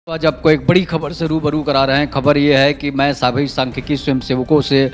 तो आज आपको एक बड़ी खबर से रूबरू करा रहे हैं। खबर ये है कि मैं सभी सांख्यिकी स्वयंसेवकों से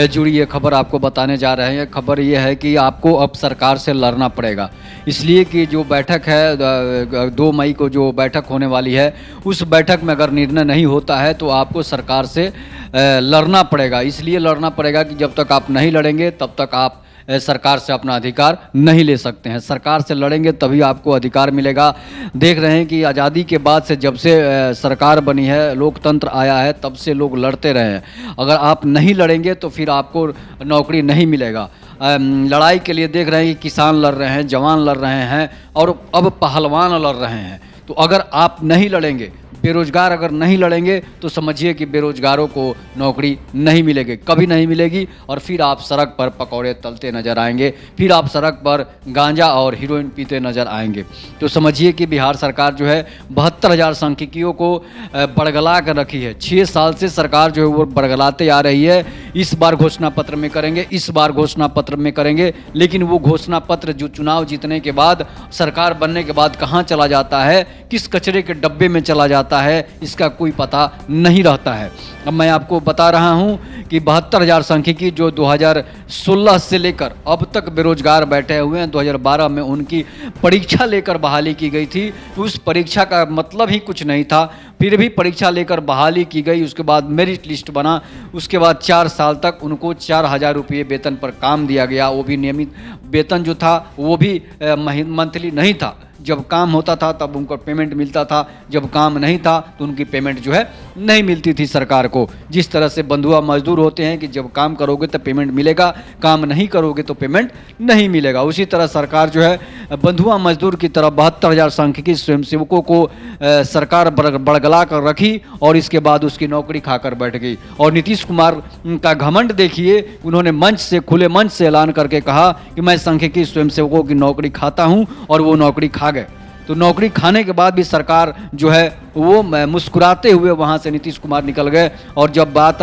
जुड़ी ये खबर आपको बताने जा रहे हैं। खबर ये है कि आपको अब सरकार से लड़ना पड़ेगा, इसलिए कि जो बैठक है 2 मई को जो बैठक होने वाली है, उस बैठक में अगर निर्णय नहीं होता है तो आपको सरकार से लड़ना पड़ेगा। इसलिए लड़ना पड़ेगा कि जब तक आप नहीं लड़ेंगे तब तक आप सरकार से अपना अधिकार नहीं ले सकते हैं। सरकार से लड़ेंगे तभी आपको अधिकार मिलेगा। देख रहे हैं कि आज़ादी के बाद से जब से सरकार बनी है, लोकतंत्र आया है, तब से लोग लड़ते रहे हैं। अगर आप नहीं लड़ेंगे तो फिर आपको नौकरी नहीं मिलेगा। लड़ाई के लिए देख रहे हैं कि किसान लड़ रहे हैं, जवान लड़ रहे हैं और अब पहलवान लड़ रहे हैं। तो अगर आप नहीं लड़ेंगे, बेरोजगार अगर नहीं लड़ेंगे तो समझिए कि बेरोजगारों को नौकरी नहीं मिलेगी, कभी नहीं मिलेगी। और फिर आप सड़क पर पकौड़े तलते नजर आएंगे, फिर आप सड़क पर गांजा और हीरोइन पीते नजर आएंगे। तो समझिए कि बिहार सरकार जो है 72,000 सांख्यिकियों को बरगला कर रखी है। 6 साल से सरकार जो है वो बरगलाते आ रही है। इस बार घोषणा पत्र में करेंगे, इस बार घोषणा पत्र में करेंगे, लेकिन वो घोषणा पत्र जो चुनाव जीतने के बाद, सरकार बनने के बाद कहाँ चला जाता है, किस कचरे के डब्बे में चला जाता है, इसका कोई पता नहीं रहता है। अब मैं आपको बता रहा हूं कि 72,000 सांख्यिकी जो 2016 से लेकर अब तक बेरोजगार बैठे हुए हैं, 2012 में उनकी परीक्षा लेकर बहाली की गई थी। उस परीक्षा का मतलब ही कुछ नहीं था, फिर भी परीक्षा लेकर बहाली की गई। उसके बाद मेरिट लिस्ट बना, उसके बाद 4 साल तक उनको 4,000 रुपये वेतन पर काम दिया गया। वो भी नियमित वेतन जो था वो भी मंथली नहीं था। जब काम होता था तब उनको पेमेंट मिलता था, जब काम नहीं था तो उनकी पेमेंट जो है नहीं मिलती थी सरकार को। जिस तरह से बंधुआ मजदूर होते हैं कि जब काम करोगे तो पेमेंट मिलेगा, काम नहीं करोगे तो पेमेंट नहीं मिलेगा, उसी तरह सरकार जो है बंधुआ मजदूर की तरह 72,000 सांख्यिकी स्वयंसेवकों को सरकार बरगला कर रखी और इसके बाद उसकी नौकरी खाकर बैठ गई। और नीतीश कुमार का घमंड देखिए, उन्होंने मंच से, खुले मंच से ऐलान करके कहा कि मैं सांख्यिकी स्वयंसेवकों की नौकरी खाता हूं, और वो नौकरी खा गए। तो नौकरी खाने के बाद भी सरकार जो है वो मुस्कुराते हुए वहाँ से नीतीश कुमार निकल गए। और जब बात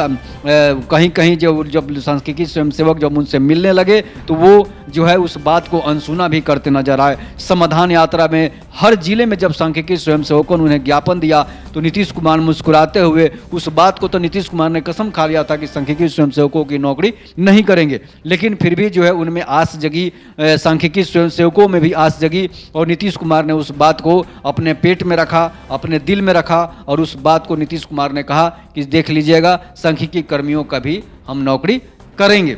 कहीं कहीं जब सांख्यिकी स्वयंसेवक जब उनसे मिलने लगे तो वो जो है उस बात को अनसुना भी करते नजर आए। समाधान यात्रा में हर जिले में जब सांख्यिकी स्वयंसेवकों ने उन्हें ज्ञापन दिया तो नीतीश कुमार मुस्कुराते हुए उस बात को, तो नीतीश कुमार ने कसम खा लिया था कि सांख्यिकी स्वयंसेवकों की नौकरी नहीं करेंगे, लेकिन फिर भी जो है उनमें आस जगी, सांख्यिकी स्वयंसेवकों में भी आस जगी। और नीतीश कुमार ने उस बात को अपने पेट में रखा, अपने दिल में रखा, और उस बात को नीतीश कुमार ने कहा कि देख लीजिएगा, सांख्यिकी कर्मियों का भी हम नौकरी करेंगे।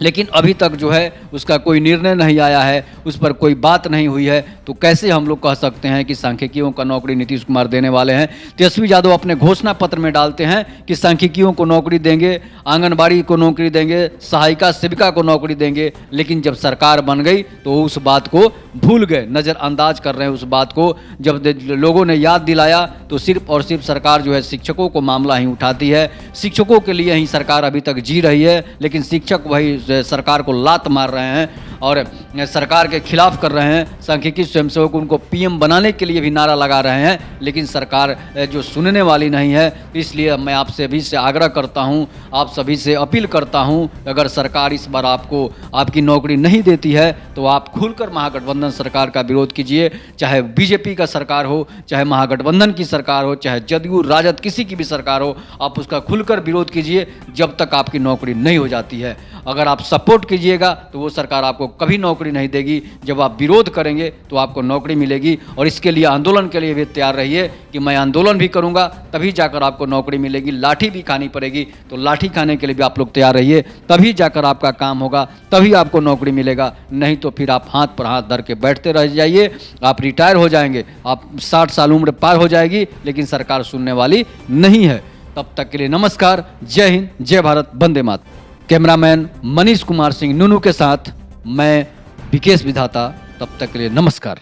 लेकिन अभी तक जो है उसका कोई निर्णय नहीं आया है, उस पर कोई बात नहीं हुई है। तो कैसे हम लोग कह सकते हैं कि सांख्यिकियों का नौकरी नीतीश कुमार देने वाले हैं। तेजस्वी यादव अपने घोषणा पत्र में डालते हैं कि सांख्यिकियों को नौकरी देंगे, आंगनबाड़ी को नौकरी देंगे, सहायिका सेविका को नौकरी देंगे, लेकिन जब सरकार बन गई तो उस बात को भूल गए, नज़रअंदाज कर रहे हैं उस बात को। जब लोगों ने याद दिलाया तो सिर्फ और सिर्फ सरकार जो है शिक्षकों को मामला ही उठाती है। शिक्षकों के लिए ही सरकार अभी तक जी रही है, लेकिन शिक्षक वही सरकार को लात मार रहे हैं और सरकार के खिलाफ कर रहे हैं। सांख्यिकी स्वयंसेवक उनको पीएम बनाने के लिए भी नारा लगा रहे हैं, लेकिन सरकार जो सुनने वाली नहीं है। इसलिए मैं आप सभी से आग्रह करता हूं, आप सभी से अपील करता हूं, अगर सरकार इस बार आपको आपकी नौकरी नहीं देती है तो आप खुलकर महागठबंधन सरकार का विरोध कीजिए। चाहे बीजेपी का सरकार हो, चाहे महागठबंधन की सरकार हो, चाहे जदयू राजद किसी की भी सरकार हो, आप उसका खुलकर विरोध कीजिए जब तक आपकी नौकरी नहीं हो जाती है। अगर आप सपोर्ट कीजिएगा तो वो सरकार आपको कभी नौकरी नहीं देगी। जब आप विरोध करेंगे तो आपको नौकरी मिलेगी। और इसके लिए आंदोलन के लिए भी तैयार रहिए कि मैं आंदोलन भी करूंगा तभी जाकर आपको नौकरी मिलेगी। लाठी भी खानी पड़ेगी तो लाठी खाने के लिए भी आप लोग तैयार रहिए, तभी जाकर आपका काम होगा, तभी आपको नौकरी मिलेगा। नहीं तो फिर आप हाथ पर हाथ धर के बैठते रह जाइए, आप रिटायर हो जाएंगे, आप 60 साल उम्र पार हो जाएगी, लेकिन सरकार सुनने वाली नहीं है। तब तक के लिए नमस्कार, जय हिंद, जय भारत, वंदे मातरम। कैमरामैन मनीष कुमार सिंह नूनू के साथ मैं विकेश विधाता। तब तक के लिए नमस्कार।